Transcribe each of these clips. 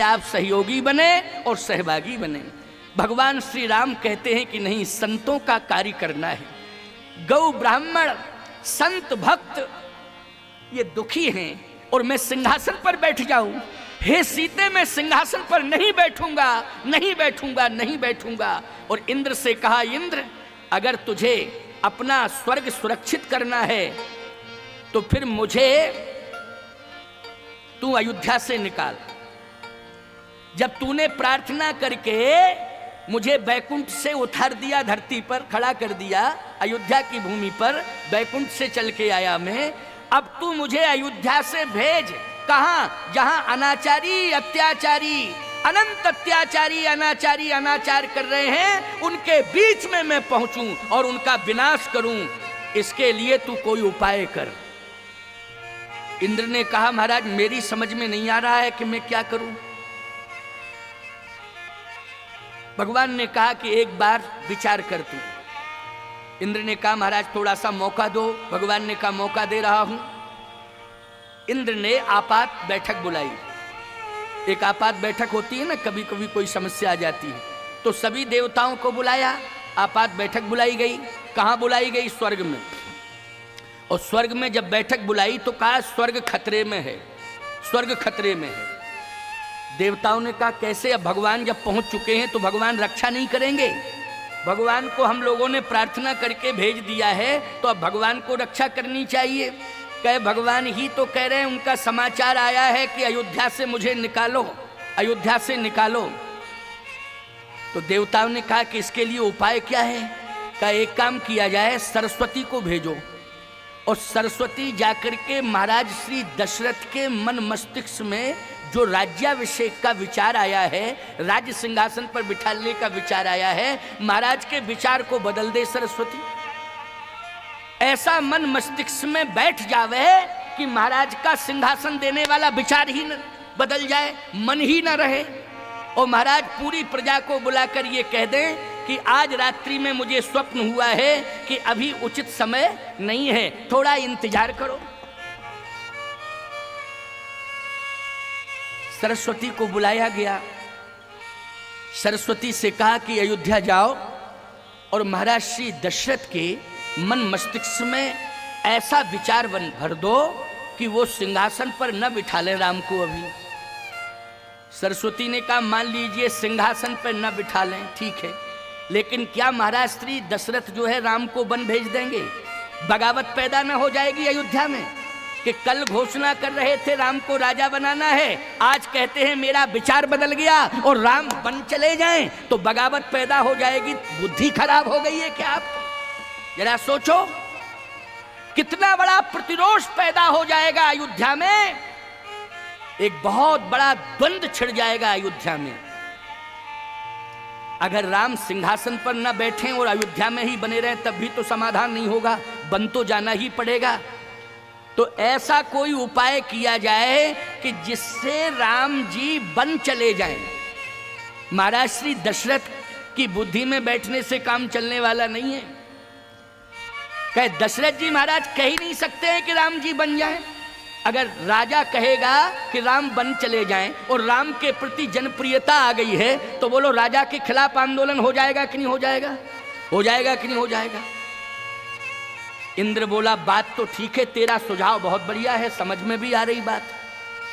आप सहयोगी बने और सहभागी बने। भगवान श्री राम कहते हैं कि नहीं, संतों का कार्य करना है। गौ ब्राह्मण संत भक्त ये दुखी हैं और मैं सिंहासन पर बैठ जाऊं, हे सीते मैं सिंहासन पर नहीं बैठूंगा, नहीं बैठूंगा, नहीं बैठूंगा। और इंद्र से कहा, इंद्र अगर तुझे अपना स्वर्ग सुरक्षित करना है तो फिर मुझे तू अयोध्या से निकाल। जब तूने प्रार्थना करके मुझे बैकुंठ से उतार दिया, धरती पर खड़ा कर दिया, अयोध्या की भूमि पर बैकुंठ से चल के आया मैं, अब तू मुझे अयोध्या से भेज। कहां? जहां अनाचारी अत्याचारी, अनंत अत्याचारी अनाचारी अनाचार कर रहे हैं, उनके बीच में मैं पहुंचूं और उनका विनाश करूं। इसके लिए तू कोई उपाय कर। इंद्र ने कहा, महाराज मेरी समझ में नहीं आ रहा है कि मैं क्या करूं। भगवान ने कहा कि एक बार विचार कर तू। इंद्र ने कहा, महाराज थोड़ा सा मौका दो। भगवान ने कहा, मौका दे रहा हूं। इंद्र ने आपात बैठक बुलाई। एक आपात बैठक होती है ना, कभी कभी कोई समस्या आ जाती है, तो सभी देवताओं को बुलाया, आपात बैठक बुलाई गई। कहां बुलाई गई? स्वर्ग में। और स्वर्ग में जब बैठक बुलाई तो कहा स्वर्ग खतरे में है, स्वर्ग खतरे में है। देवताओं ने कहा कैसे? अब भगवान जब पहुंच चुके हैं तो भगवान रक्षा नहीं करेंगे? भगवान को हम लोगों ने प्रार्थना करके भेज दिया है तो अब भगवान को रक्षा करनी चाहिए। कहे भगवान ही तो कह रहे हैं, उनका समाचार आया है कि अयोध्या से मुझे निकालो, अयोध्या से निकालो। तो देवताओं ने कहा कि इसके लिए उपाय क्या है? कहा एक काम किया जाए, सरस्वती को भेजो और सरस्वती जाकर के महाराज श्री दशरथ के मन मस्तिष्क में जो राज्याभिषेक का विचार आया है, राज्य सिंहासन पर बिठाने का विचार आया है, महाराज के विचार को बदल दे सरस्वती। ऐसा मन मस्तिष्क में बैठ जावे कि महाराज का सिंहासन देने वाला विचार ही न बदल जाए, मन ही न रहे। और महाराज पूरी प्रजा को बुलाकर ये कह दें कि आज रात्रि में मुझे स्वप्न हुआ है कि अभी उचित समय नहीं है, थोड़ा इंतजार करो। सरस्वती को बुलाया गया। सरस्वती से कहा कि अयोध्या जाओ और महाराज श्री दशरथ के मन मस्तिष्क में ऐसा विचार भर दो कि वो सिंहासन पर न बिठा ले राम को अभी। सरस्वती ने कहा मान लीजिए सिंहासन पर न बिठा लें, ठीक है, लेकिन क्या महाराज श्री दशरथ जो है राम को वन भेज देंगे? बगावत पैदा न हो जाएगी अयोध्या में कि कल घोषणा कर रहे थे राम को राजा बनाना है, आज कहते हैं मेरा विचार बदल गया और राम वन चले जाएं, तो बगावत पैदा हो जाएगी। बुद्धि खराब हो गई है क्या आपकी? जरा सोचो कितना बड़ा प्रतिरोध पैदा हो जाएगा अयोध्या में, एक बहुत बड़ा द्वंद्व छिड़ जाएगा अयोध्या में। अगर राम सिंहासन पर न बैठें और अयोध्या में ही बने रहें तब भी तो समाधान नहीं होगा, बन तो जाना ही पड़ेगा। तो ऐसा कोई उपाय किया जाए कि जिससे राम जी बन चले जाएं। महाराज श्री दशरथ की बुद्धि में बैठने से काम चलने वाला नहीं है। कहे दशरथ जी महाराज कह ही नहीं सकते हैं कि राम जी बन जाएं। अगर राजा कहेगा कि राम बन चले जाएं और राम के प्रति जनप्रियता आ गई है तो बोलो राजा के खिलाफ आंदोलन हो जाएगा कि नहीं हो जाएगा? हो जाएगा कि नहीं हो जाएगा? इंद्र बोला बात तो ठीक है, तेरा सुझाव बहुत बढ़िया है, समझ में भी आ रही बात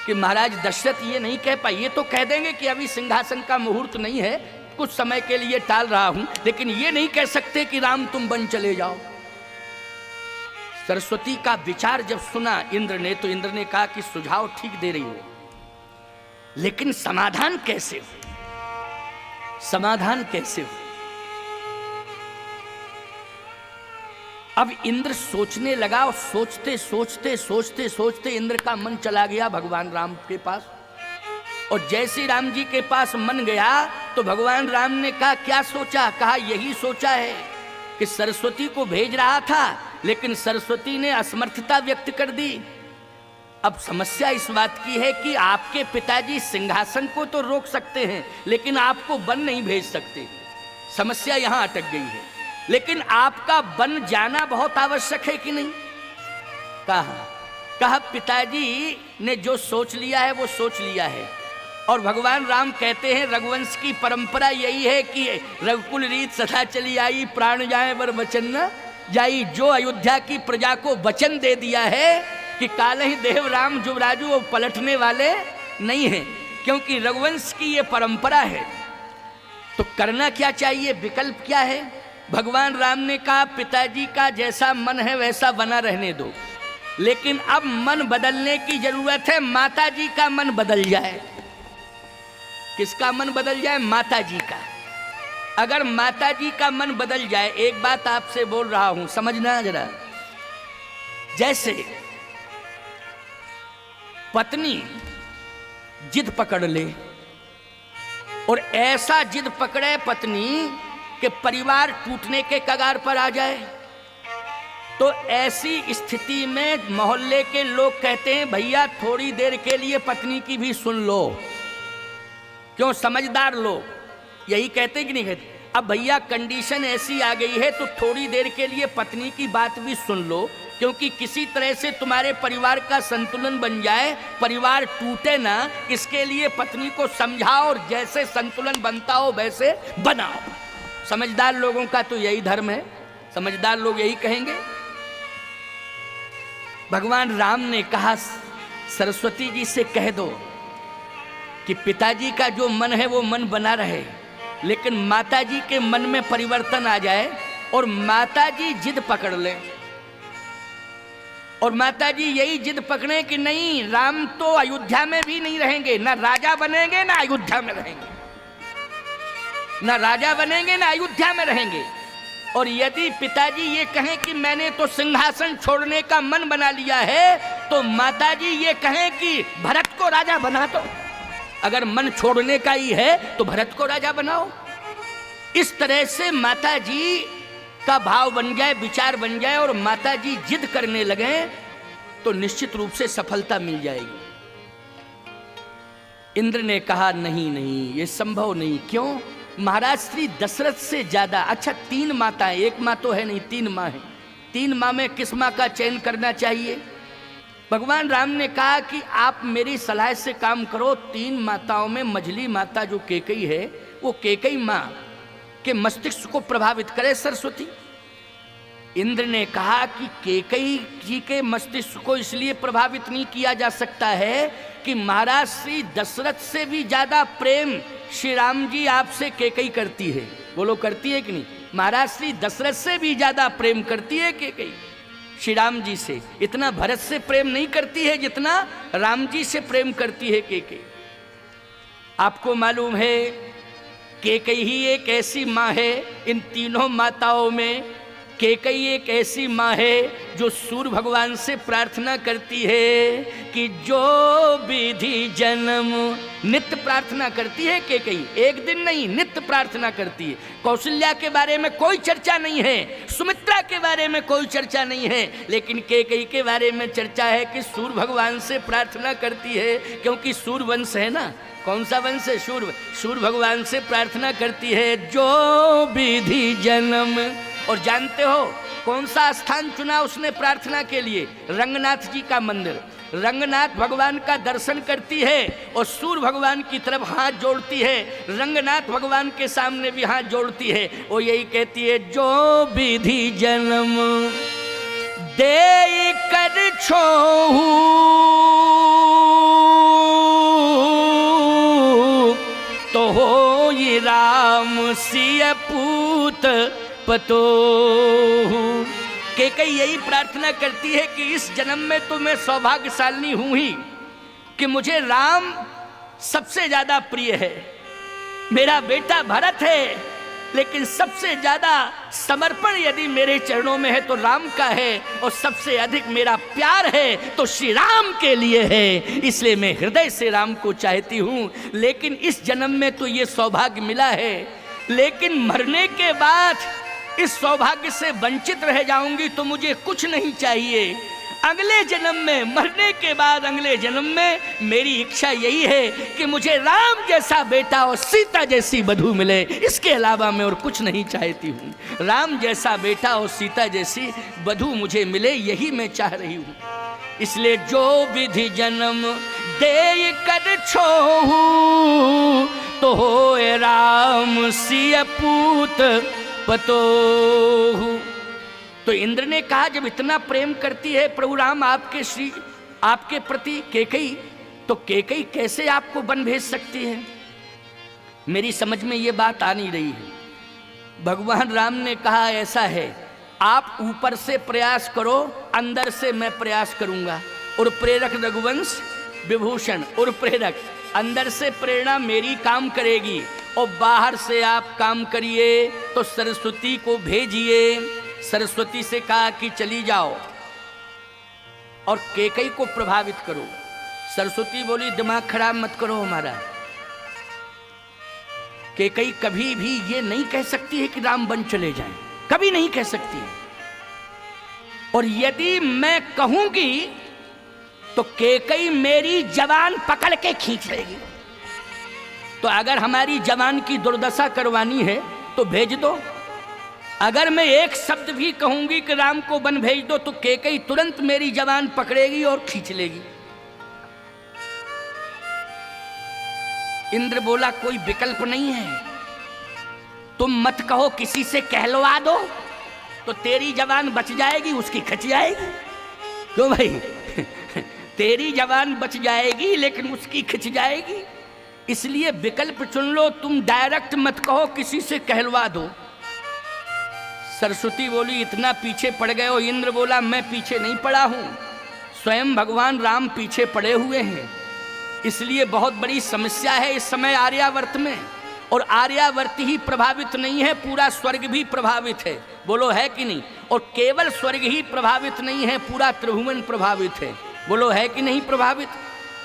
कि महाराज दशरथ ये नहीं कह पाए। ये तो कह देंगे कि अभी सिंहासन का मुहूर्त नहीं है, कुछ समय के लिए टाल रहा हूं, लेकिन ये नहीं कह सकते कि राम तुम बन चले जाओ। सरस्वती का विचार जब सुना इंद्र ने तो इंद्र ने कहा कि सुझाव ठीक दे रही हो, लेकिन समाधान कैसे हो? समाधान कैसे हो? अब इंद्र सोचने लगा और सोचते सोचते सोचते सोचते इंद्र का मन चला गया भगवान राम के पास। और जैसे राम जी के पास मन गया तो भगवान राम ने कहा क्या सोचा? कहा यही सोचा है कि सरस्वती को भेज रहा था लेकिन सरस्वती ने असमर्थता व्यक्त कर दी। अब समस्या इस बात की है कि आपके पिताजी सिंहासन को तो रोक सकते हैं लेकिन आपको वन नहीं भेज सकते। समस्या यहां अटक गई है, लेकिन आपका वन जाना बहुत आवश्यक है कि नहीं? कहा पिताजी ने जो सोच लिया है वो सोच लिया है, और भगवान राम कहते हैं रघुवंश की परंपरा यही है कि रघुकुल रीत सदा चली आई, प्राण जाए वर वचन न जाई। जो अयोध्या की प्रजा को वचन दे दिया है कि काल ही देव राम जुबराजू वो पलटने वाले नहीं हैं, क्योंकि रघुवंश की ये परंपरा है। तो करना क्या चाहिए, विकल्प क्या है? भगवान राम ने कहा पिताजी का जैसा मन है वैसा बना रहने दो, लेकिन अब मन बदलने की जरूरत है, माता जी का मन बदल जाए। किसका मन बदल जाए? माता जी का। अगर माता जी का मन बदल जाए, एक बात आपसे बोल रहा हूं, समझना जरा। जैसे पत्नी जिद पकड़ ले और ऐसा जिद पकड़े पत्नी कि परिवार टूटने के कगार पर आ जाए, तो ऐसी स्थिति में मोहल्ले के लोग कहते हैं भैया थोड़ी देर के लिए पत्नी की भी सुन लो। क्यों? समझदार लोग यही कहते हैं कि नहीं कहते? अब भैया कंडीशन ऐसी आ गई है तो थोड़ी देर के लिए पत्नी की बात भी सुन लो, क्योंकि किसी तरह से तुम्हारे परिवार का संतुलन बन जाए, परिवार टूटे ना, इसके लिए पत्नी को समझाओ और जैसे संतुलन बनता हो वैसे बनाओ। समझदार लोगों का तो यही धर्म है, समझदार लोग यही कहेंगे। भगवान राम ने कहा सरस्वती जी से कह दो कि पिताजी का जो मन है वो मन बना रहे, लेकिन माताजी के मन में परिवर्तन आ जाए और माताजी जिद पकड़ ले, और माताजी यही जिद पकड़े कि नहीं राम तो अयोध्या में भी नहीं रहेंगे, ना राजा बनेंगे ना अयोध्या में रहेंगे, ना राजा बनेंगे ना अयोध्या में रहेंगे। और यदि पिताजी ये कहें कि मैंने तो सिंहासन छोड़ने का मन बना लिया है, तो माताजी ये कहें कि भरत को राजा बना दो। अगर मन छोड़ने का ही है तो भरत को राजा बनाओ। इस तरह से माताजी का भाव बन जाए, विचार बन जाए और माताजी जिद करने लगे तो निश्चित रूप से सफलता मिल जाएगी। इंद्र ने कहा नहीं नहीं, ये संभव नहीं। क्यों? महाराज श्री दशरथ से ज्यादा, अच्छा 3 माताएं, एक माँ तो है नहीं, 3 माँ है। 3 माँ में किस माँ का चयन करना चाहिए? भगवान राम ने कहा कि आप मेरी सलाह से काम करो। 3 माताओं में मझली माता जो कैकेयी है, वो कैकेयी माँ के मस्तिष्क को प्रभावित करे सरस्वती। इंद्र ने कहा कि कैकेयी जी के मस्तिष्क को इसलिए प्रभावित नहीं किया जा सकता है कि महाराज श्री दशरथ से भी ज्यादा प्रेम श्री राम जी आपसे कैकेयी करती है। बोलो करती है कि नहीं? महाराज श्री दशरथ से भी ज्यादा प्रेम करती है कैकेयी श्री राम जी से। इतना भरत से प्रेम नहीं करती है जितना राम जी से प्रेम करती है कैकेयी। आपको मालूम है कैकेयी ही एक ऐसी माँ है, इन तीनों माताओं में कैकेयी एक ऐसी माँ है जो सूर्य भगवान से प्रार्थना करती है कि जो विधि जन्म, नित्य प्रार्थना करती है कैकेयी, एक दिन नहीं, नित्य प्रार्थना करती है। कौशल्या के बारे में कोई चर्चा नहीं है, सुमित्रा के बारे में कोई चर्चा नहीं है, लेकिन कैकेयी के बारे में चर्चा है कि सूर्य भगवान से प्रार्थना करती है, क्योंकि सूर्य वंश है ना। कौन सा वंश है? सूर्य भगवान से प्रार्थना करती है जो विधि जन्म। और जानते हो कौन सा स्थान चुना उसने प्रार्थना के लिए? रंगनाथ जी का मंदिर। रंगनाथ भगवान का दर्शन करती है और सूर्य भगवान की तरफ हाथ जोड़ती है, रंगनाथ भगवान के सामने भी हाथ जोड़ती है। वो यही कहती है जो विधि जन्म दे कर छोहू तो हो ये राम सिय पूत पतो। कैकेयी यही प्रार्थना करती है कि इस जन्म में तो मैं सौभाग्यशालिनी हूं ही कि मुझे राम सबसे ज्यादा प्रिय है, मेरा बेटा भरत है, लेकिन सबसे ज्यादा समर्पण यदि मेरे चरणों में है तो राम का है, और सबसे अधिक मेरा प्यार है तो श्री राम के लिए है। इसलिए मैं हृदय से राम को चाहती हूं। लेकिन इस जन्म में तो ये सौभाग्य मिला है, लेकिन मरने के बाद इस सौभाग्य से वंचित रह जाऊंगी तो मुझे कुछ नहीं चाहिए। अगले जन्म में, मरने के बाद अगले जन्म में मेरी इच्छा यही है कि मुझे राम जैसा बेटा और सीता जैसी वधू मिले, इसके अलावा मैं और कुछ नहीं चाहती हूँ। राम जैसा बेटा और सीता जैसी वधू मुझे मिले, यही मैं चाह रही हूँ। इसलिए जो विधि जन्म दे कर छोहू, तो होए राम सिय पूत पतोहू। तो इंद्र ने कहा जब इतना प्रेम करती है प्रभु राम आपके प्रति कैकेयी, तो कैकेयी कैसे आपको वन भेज सकती है? मेरी समझ में ये बात आ नहीं रही है। भगवान राम ने कहा ऐसा है, आप ऊपर से प्रयास करो, अंदर से मैं प्रयास करूंगा। और प्रेरक रघुवंश विभूषण और प्रेरक, अंदर से प्रेरणा मेरी काम करेगी और बाहर से आप काम करिए। तो सरस्वती को भेजिए। सरस्वती से कहा कि चली जाओ और कैकेयी को प्रभावित करो। सरस्वती बोली दिमाग खराब मत करो हमारा। कैकेयी कभी भी ये नहीं कह सकती है कि राम वन चले जाएं, कभी नहीं कह सकती है। और यदि मैं कहूंगी तो कैकेयी मेरी जवान पकड़ के खींच लेगी। तो अगर हमारी जवान की दुर्दशा करवानी है तो भेज दो। अगर मैं एक शब्द भी कहूंगी कि राम को वन भेज दो, तो कैकेयी तुरंत मेरी जवान पकड़ेगी और खींच लेगी। इंद्र बोला कोई विकल्प नहीं है, तुम मत कहो, किसी से कहलवा दो तो तेरी जवान बच जाएगी, उसकी खिंच जाएगी। क्यों भाई? तेरी जवान बच जाएगी लेकिन उसकी खिंच जाएगी। इसलिए विकल्प चुन लो, तुम डायरेक्ट मत कहो, किसी से कहलवा दो। सरस्वती बोली इतना पीछे पड़ गए हो? इंद्र बोला मैं पीछे नहीं पड़ा हूं, स्वयं भगवान राम पीछे पड़े हुए हैं। इसलिए बहुत बड़ी समस्या है इस समय आर्यावर्त में। और आर्यावर्त ही प्रभावित नहीं है, पूरा स्वर्ग भी प्रभावित है। बोलो है कि नहीं? और केवल स्वर्ग ही प्रभावित नहीं है, पूरा त्रिभुवन प्रभावित है। बोलो है कि नहीं प्रभावित?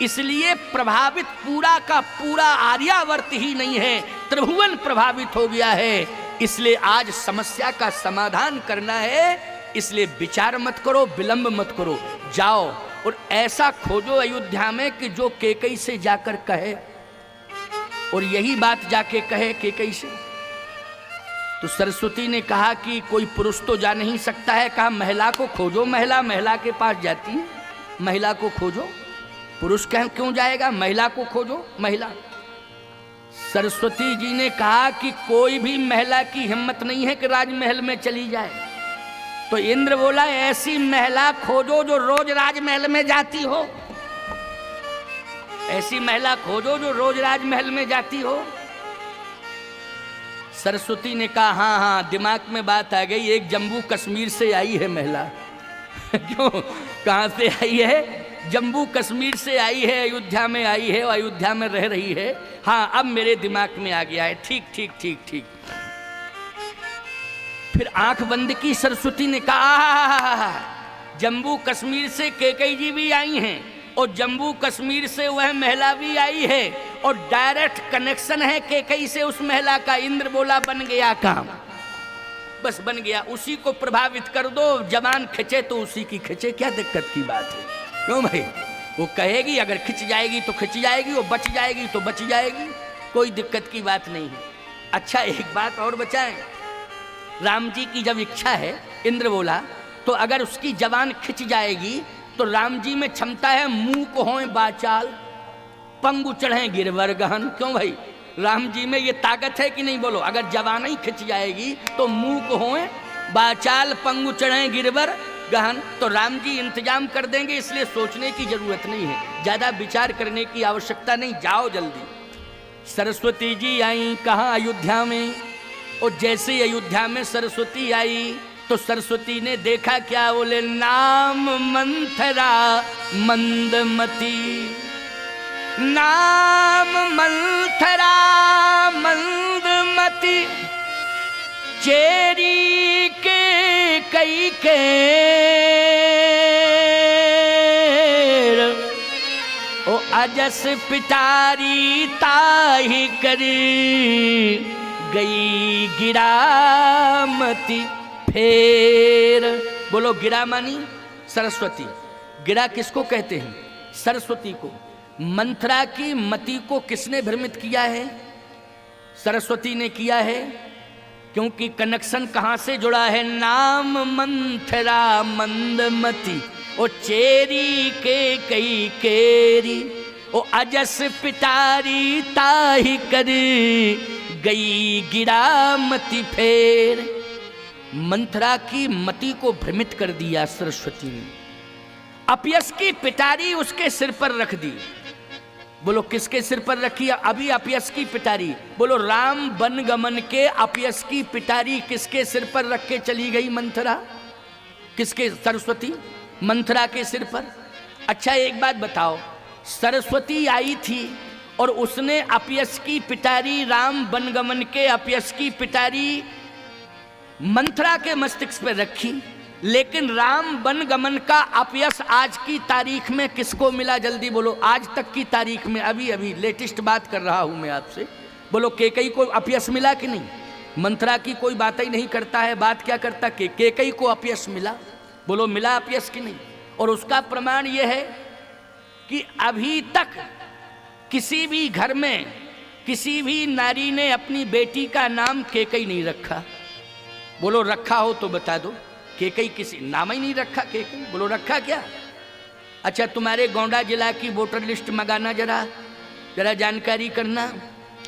इसलिए प्रभावित पूरा का पूरा आर्यावर्त ही नहीं है, त्रिभुवन प्रभावित हो गया है। इसलिए आज समस्या का समाधान करना है। इसलिए विचार मत करो, विलंब मत करो, जाओ और ऐसा खोजो अयोध्या में कि जो कैकेयी से जाकर कहे, और यही बात जाके कहे कैकेयी से। तो सरस्वती ने कहा कि कोई पुरुष तो जा नहीं सकता है। कहा महिला को खोजो। महिला के पास जाती है, महिला को खोजो। पुरुष क्यों जाएगा? महिला को खोजो, महिला। सरस्वती जी ने कहा कि कोई भी महिला की हिम्मत नहीं है कि राजमहल में चली जाए। तो इंद्र बोला ऐसी महिला खोजो जो रोज राजमहल में जाती हो। ऐसी महिला खोजो जो रोज राजमहल में जाती हो। सरस्वती ने कहा हाँ हाँ, दिमाग में बात आ गई, एक जम्मू कश्मीर से आई है महिला। क्यों? कहाँ से आई है? जम्मू कश्मीर से आई है, अयोध्या में आई है और अयोध्या में रह रही है। हाँ, अब मेरे दिमाग में आ गया है। ठीक ठीक ठीक ठीक। फिर आंख बंद की सरस्वती ने कहा जम्मू कश्मीर से कैकेयी जी भी आई हैं और जम्मू कश्मीर से वह महिला भी आई है और डायरेक्ट कनेक्शन है कैकेयी से उस महिला का। इंद्र बोला बन गया काम, बस बन गया। उसी को प्रभावित कर दो, जवान खिंचे तो उसी की खिंचे, क्या दिक्कत की बात है? क्यों भाई? वो कहेगी अगर खिंच जाएगी तो खिंच जाएगी, वो बच जाएगी तो बच जाएगी, कोई दिक्कत की बात नहीं है। अच्छा एक बात और बचाएं, राम जी की जब इच्छा है, इंद्र बोला, तो अगर उसकी जवान खिंच जाएगी तो राम जी में क्षमता है मुंह को होए बाचाल, पंगु चढ़े गिरवर गहन। क्यों भाई? राम जी में ये ताकत है कि नहीं? बोलो। अगर जवान ही खिंच जाएगी तो मुंह को होए बाचाल, पंगु चढ़े गिरवर गहन। तो राम जी इंतजाम कर देंगे, इसलिए सोचने की जरूरत नहीं है, ज्यादा विचार करने की आवश्यकता नहीं। जाओ जल्दी। सरस्वती जी आई कहाँ? अयोध्या में। और जैसे ही अयोध्या में सरस्वती आई तो सरस्वती ने देखा क्या? बोले नाम मंथरा मंदमती, नाम मंथरा मंदमती, चेरी के कई के ओ अजस पिटारी ताही करी गई गिरामती फेर। बोलो गिरा मानी सरस्वती। गिरा किसको कहते हैं? सरस्वती को। मंथरा की मति को किसने भ्रमित किया है? सरस्वती ने किया है, क्योंकि कनेक्शन कहां से जुड़ा है? नाम मंथरा मंदमती। ओ चेरी के कई केरी, ओ अजस पिटारी ताही करी, गई गिरा मति फेर। मंथरा की मति को भ्रमित कर दिया सरस्वती ने। अपयस की पिटारी उसके सिर पर रख दी। बोलो किसके सिर पर रखी? अभी अपयस की पिटारी। बोलो राम बनगमन के अपयस की पिटारी किसके सिर पर रख के चली गई मंथरा? किसके? सरस्वती मंथरा के सिर पर। अच्छा एक बात बताओ, सरस्वती आई थी और उसने अपयस की पिटारी, राम बनगमन के अपयस की पिटारी मंथरा के मस्तिष्क पर रखी, लेकिन राम बनगमन का अपयस आज की तारीख में किसको मिला? जल्दी बोलो, आज तक की तारीख में, अभी अभी लेटेस्ट बात कर रहा हूं मैं आपसे। बोलो कैकेयी को अपयस मिला कि नहीं? मंथरा की कोई बात ही नहीं करता है, बात क्या करता? कैकेयी को अपयस मिला। बोलो मिला अपयस कि नहीं? और उसका प्रमाण यह है कि अभी तक किसी भी घर में किसी भी नारी ने अपनी बेटी का नाम कैकेयी नहीं रखा। बोलो रखा हो तो बता दो। कैकेयी किसी नाम ही नहीं रखा कैकेयी। बोलो रखा क्या? अच्छा तुम्हारे गोंडा जिला की वोटर लिस्ट मंगाना, जरा जानकारी करना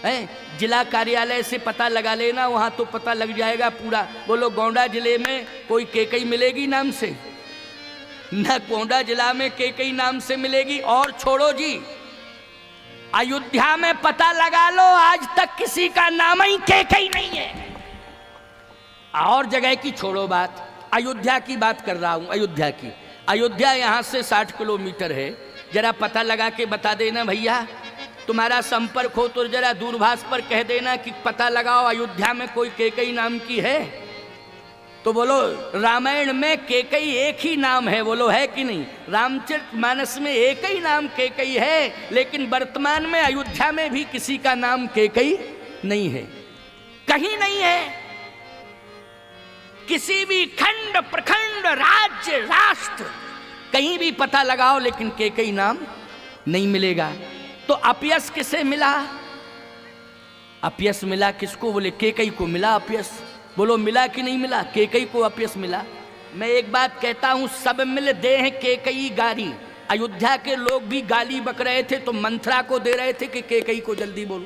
है। जिला कार्यालय से पता लगा लेना, वहाँ तो पता लग जाएगा पूरा। बोलो गोंडा जिले में कोई कैकेयी मिलेगी नाम से? ना गोंडा जिला में कैकेयी नाम से मिलेगी। और छोड़ो जी, अयोध्या में पता लगा लो, आज तक किसी का नाम ही कैकेयी नहीं है। और जगह की छोड़ो बात, अयोध्या की बात कर रहा हूं। अयोध्या की, अयोध्या यहां से 60 किलोमीटर है। जरा पता लगा के बता देना भैया, तुम्हारा संपर्क हो तो जरा दूरभाष पर कह देना कि पता लगाओ अयोध्या में कोई कैकेयी नाम की है। तो बोलो रामायण में कैकेयी एक ही नाम है, बोलो है कि नहीं? रामचरितमानस में एक ही नाम कैकेयी है, लेकिन वर्तमान में अयोध्या में भी किसी का नाम कैकेयी नहीं है, कहीं नहीं है। किसी भी खंड, प्रखंड, राज्य, राष्ट्र कहीं भी पता लगाओ, लेकिन कैकेयी नाम नहीं मिलेगा। तो अपयस किसे मिला? अपयस मिला किसको? बोले कैकेयी को मिला अपयस। बोलो मिला कि नहीं मिला? कैकेयी को अपयस मिला। मैं एक बात कहता हूं, सब मिल दे हैं कैकेयी गारी। अयोध्या के लोग भी गाली बक रहे थे तो मंथरा को दे रहे थे कि कैकेयी को जल्दी बोलो।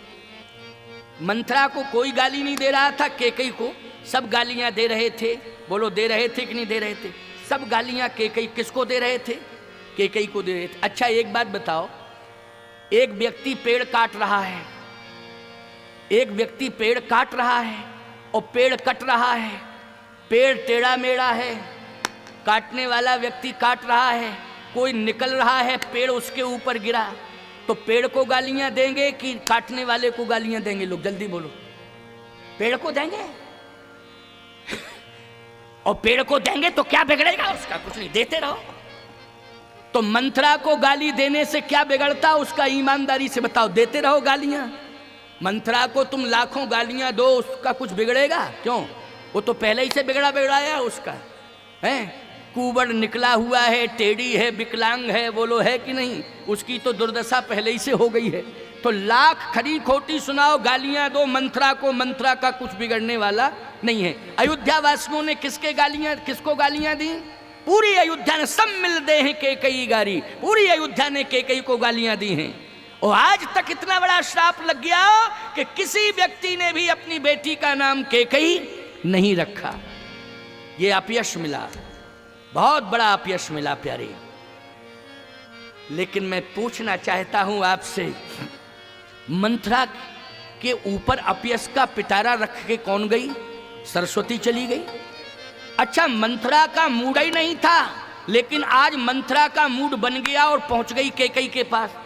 मंथरा को कोई गाली नहीं दे रहा था, कैकेयी को सब गालियां दे रहे थे। बोलो दे रहे थे कि नहीं दे रहे थे? सब गालियां कैकेयी किसको दे रहे थे? कैकेयी को दे रहे थे। अच्छा एक बात बताओ, एक व्यक्ति पेड़ काट रहा है, एक व्यक्ति पेड़ काट रहा है और पेड़ कट रहा है, पेड़ टेढ़ा मेढ़ा है, काटने वाला व्यक्ति काट रहा है, कोई निकल रहा है, पेड़ उसके ऊपर गिरा, तो पेड़ को गालियां देंगे कि काटने वाले को गालियां देंगे? लोग जल्दी बोलो। पेड़ को देंगे। और पेड़ को देंगे तो क्या बिगड़ेगा उसका? कुछ नहीं, देते रहो। तो मंथरा को गाली देने से क्या बिगड़ता उसका? ईमानदारी से बताओ, देते रहो गालियां। मंथरा को तुम लाखों गालियां दो, उसका कुछ बिगड़ेगा? क्यों? वो तो पहले ही से बिगड़ाया उसका है। कुबड़ निकला हुआ है, टेढ़ी है, विकलांग है, बोलो है कि नहीं? उसकी तो दुर्दशा पहले ही से हो गई है। तो लाख खरी खोटी सुनाओ, गालियां दो मंथरा को, मंथरा का कुछ बिगड़ने वाला नहीं है। अयोध्या वासियों ने किसको गालियां दी? पूरी अयोध्या ने, सब मिल दे हैं कैकेयी गारी। पूरी अयोध्या ने कैकेयी को गालियां दी हैं। और आज तक इतना बड़ा श्राप लग गया कि किसी व्यक्ति ने भी अपनी बेटी का नाम कैकेयी नहीं रखा। ये अपयश मिला, बहुत बड़ा अपयश मिला प्यारे। लेकिन मैं पूछना चाहता हूं आपसे, मंथरा के ऊपर अपयश का पिटारा रख के कौन गई? सरस्वती चली गई। अच्छा मंथरा का मूड ही नहीं था, लेकिन आज मंथरा का मूड बन गया और पहुंच गई कैकेयी के पास।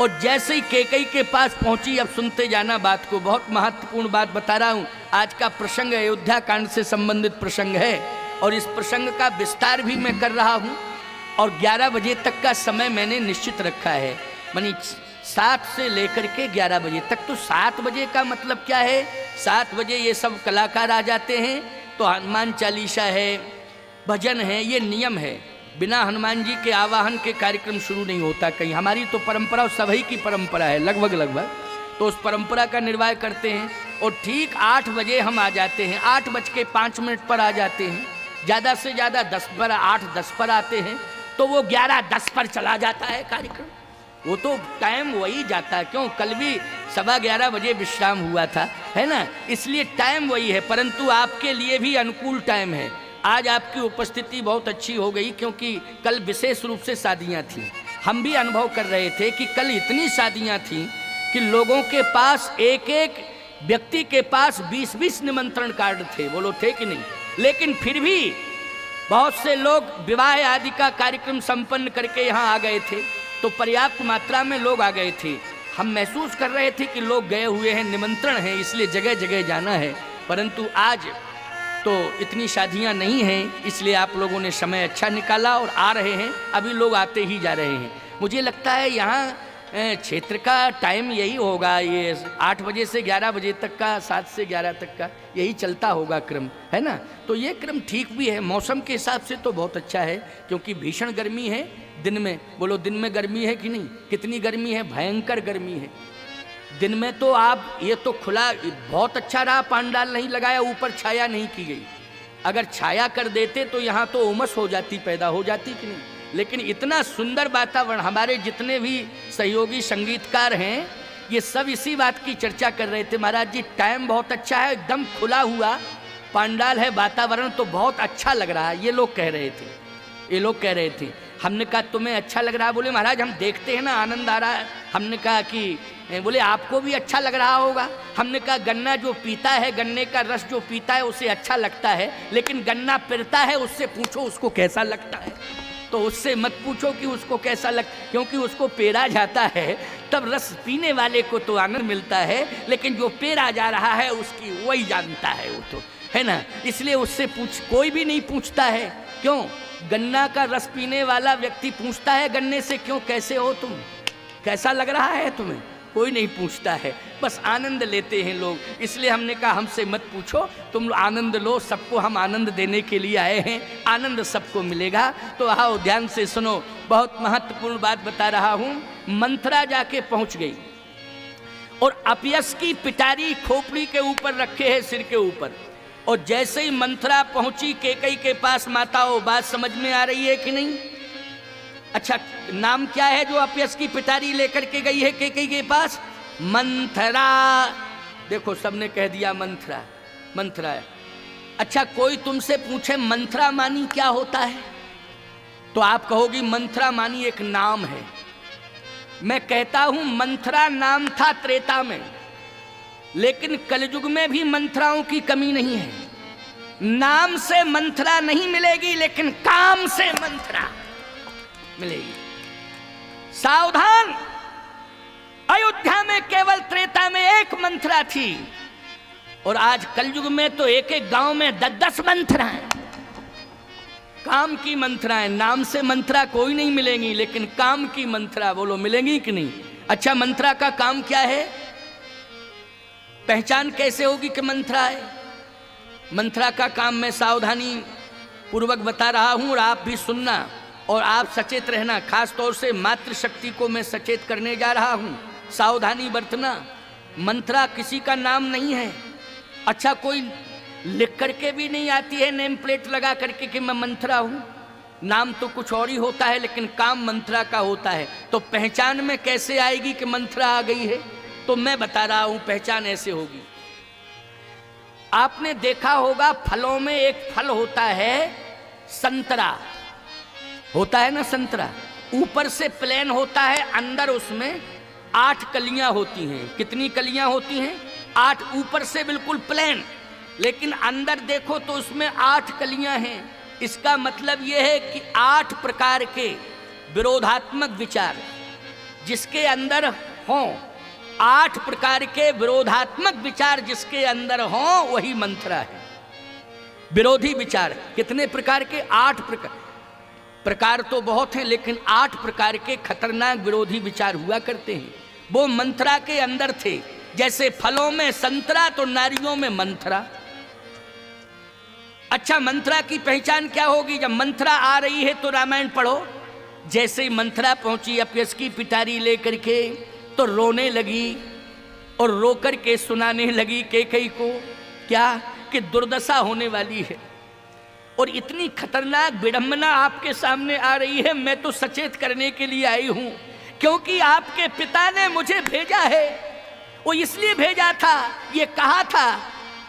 और जैसे ही कैकेयी के पास पहुंची, अब सुनते जाना बात को, बहुत महत्वपूर्ण बात बता रहा हूं। आज का प्रसंग अयोध्या कांड से संबंधित प्रसंग है और इस प्रसंग का विस्तार भी मैं कर रहा हूं। और 11 बजे तक का समय मैंने निश्चित रखा है, मानी 7 से लेकर के 11 बजे तक। तो 7 बजे का मतलब क्या है? 7 बजे ये सब कलाकार आ जाते हैं, तो हनुमान चालीसा है, भजन है, ये नियम है। बिना हनुमान जी के आवाहन के कार्यक्रम शुरू नहीं होता कहीं। हमारी तो परंपरा, सभी की परंपरा है लगभग, तो उस परंपरा का निर्वाह करते हैं। और ठीक 8 बजे हम आ जाते हैं, 8:05 पर आ जाते हैं, ज़्यादा से ज़्यादा 10 पर, 8-10 पर आते हैं। तो वो 11:10 पर चला जाता है कार्यक्रम। वो तो टाइम वही जाता है, क्यों कल भी 11:15 बजे विश्राम हुआ था, है ना, इसलिए टाइम वही है। परंतु आपके लिए भी अनुकूल टाइम है। आज आपकी उपस्थिति बहुत अच्छी हो गई, क्योंकि कल विशेष रूप से शादियां थीं। हम भी अनुभव कर रहे थे कि कल इतनी शादियां थीं कि लोगों के पास एक एक व्यक्ति के पास 20-20 निमंत्रण कार्ड थे। बोलो थे कि नहीं? लेकिन फिर भी बहुत से लोग विवाह आदि का कार्यक्रम संपन्न करके यहाँ आ गए थे, तो पर्याप्त मात्रा में लोग आ गए थे। हम महसूस कर रहे थे कि लोग गए हुए हैं, निमंत्रण है, इसलिए जगह जगह जाना है। परंतु आज तो इतनी शादियां नहीं हैं, इसलिए आप लोगों ने समय अच्छा निकाला और आ रहे हैं। अभी लोग आते ही जा रहे हैं। मुझे लगता है यहाँ क्षेत्र का टाइम यही होगा, ये 8 बजे से 11 बजे तक का, 7 से 11 तक का यही चलता होगा क्रम, है ना। तो ये क्रम ठीक भी है, मौसम के हिसाब से तो बहुत अच्छा है, क्योंकि भीषण गर्मी है दिन में। बोलो दिन में गर्मी है कि नहीं? कितनी गर्मी है? भयंकर गर्मी है दिन में। तो आप ये तो खुला, बहुत अच्छा रहा पांडाल नहीं लगाया, ऊपर छाया नहीं की गई। अगर छाया कर देते तो यहाँ तो उमस हो जाती, पैदा हो जाती कि नहीं। लेकिन इतना सुंदर वातावरण, हमारे जितने भी सहयोगी संगीतकार हैं ये सब इसी बात की चर्चा कर रहे थे, महाराज जी टाइम बहुत अच्छा है, एकदम खुला हुआ पांडाल है, वातावरण तो बहुत अच्छा लग रहा है। ये लोग कह रहे थे, ये लोग कह रहे थे। हमने कहा तुम्हें अच्छा लग रहा है? बोले महाराज हम देखते हैं ना, आनंद आ रहा है। हमने कहा कि बोले आपको भी अच्छा लग रहा होगा। हमने कहा गन्ना जो पीता है, गन्ने का रस जो पीता है उसे अच्छा लगता है, लेकिन गन्ना पिरता है उससे पूछो उसको कैसा लगता है। तो उससे मत पूछो कि उसको कैसा लग, क्योंकि उसको पेरा जाता है तब रस पीने वाले को तो आनंद मिलता है, लेकिन जो पेरा जा रहा है उसकी वही जानता है, वो तो है ना। इसलिए उससे कोई भी नहीं पूछता है। क्यों? गन्ना का रस पीने वाला व्यक्ति पूछता है गन्ने से, क्यों कैसे हो तुम, कैसा लग रहा है तुम्हें? कोई नहीं पूछता है, बस आनंद लेते हैं लोग। इसलिए हमने कहा हमसे मत पूछो, तुम आनंद लो, सबको हम आनंद देने के लिए आए हैं, आनंद सबको मिलेगा। तो आओ ध्यान से सुनो, बहुत महत्वपूर्ण बात बता रहा हूँ। मंथरा जाके पहुँच गई और अपयस की पिटारी खोपड़ी के ऊपर रखे है, सिर के ऊपर। और जैसे ही मंथरा पहुंची कैकेयी के पास, माताओं बात समझ में आ रही है कि नहीं? अच्छा, नाम क्या है जो अपयस की पिटारी लेकर के गई है कैकेयी के पास? मंथरा। देखो सबने कह दिया मंथरा, मंथरा है। अच्छा, कोई तुमसे पूछे मंथरा मानी क्या होता है, तो आप कहोगी मंथरा मानी एक नाम है। मैं कहता हूं मंथरा नाम था त्रेता में, लेकिन कलयुग में भी मंथराओं की कमी नहीं है। नाम से मंथरा नहीं मिलेगी, लेकिन काम से मंथरा मिलेगी। सावधान, अयोध्या में केवल त्रेता में एक मंथरा थी, और आज कलयुग में तो एक एक गांव में 10-10 मंथरा हैं। काम की मंथरा है, नाम से मंथरा कोई नहीं मिलेंगी, लेकिन काम की मंथरा बोलो मिलेंगी कि नहीं? अच्छा, मंथरा का काम क्या है? पहचान कैसे होगी कि मंथरा है? मंथरा का काम मैं सावधानी पूर्वक बता रहा हूं, और आप भी सुनना और आप सचेत रहना। खास तौर से मातृशक्ति को मैं सचेत करने जा रहा हूं, सावधानी बरतना। मंथरा किसी का नाम नहीं है। अच्छा, कोई लिख करके भी नहीं आती है नेम प्लेट लगा करके कि मैं मंथरा हूं। नाम तो कुछ और ही होता है, लेकिन काम मंथरा का होता है। तो पहचान में कैसे आएगी कि मंथरा आ गई है? तो मैं बता रहा हूं, पहचान ऐसे होगी। आपने देखा होगा फलों में एक फल होता है संतरा, होता है ना संतरा। ऊपर से प्लेन होता है, अंदर उसमें 8 कलियां होती हैं। कितनी कलियां होती हैं? 8। ऊपर से बिल्कुल प्लेन, लेकिन अंदर देखो तो उसमें 8 कलियां हैं। इसका मतलब यह है कि 8 प्रकार के विरोधात्मक विचार जिसके अंदर हों, 8 प्रकार के विरोधात्मक विचार जिसके अंदर हों, वही मंथरा है। विरोधी विचार कितने प्रकार के? 8 प्रकार तो बहुत हैं, लेकिन 8 प्रकार के खतरनाक विरोधी विचार हुआ करते हैं, वो मंथरा के अंदर थे। जैसे फलों में संतरा तो नारियों में मंथरा। अच्छा, मंथरा की पहचान क्या होगी? जब मंथरा आ रही है तो रामायण पढ़ो। जैसे ही मंथरा पहुंची अपयस की पिटारी लेकर के, तो रोने लगी और रो कर के सुनाने लगी कैकेयी को क्या कि दुर्दशा होने वाली है। और इतनी खतरनाक विडंबना आपके सामने आ रही है। मैं तो सचेत करने के लिए आई हूं, क्योंकि आपके पिता ने मुझे भेजा है। वो इसलिए भेजा था, ये कहा था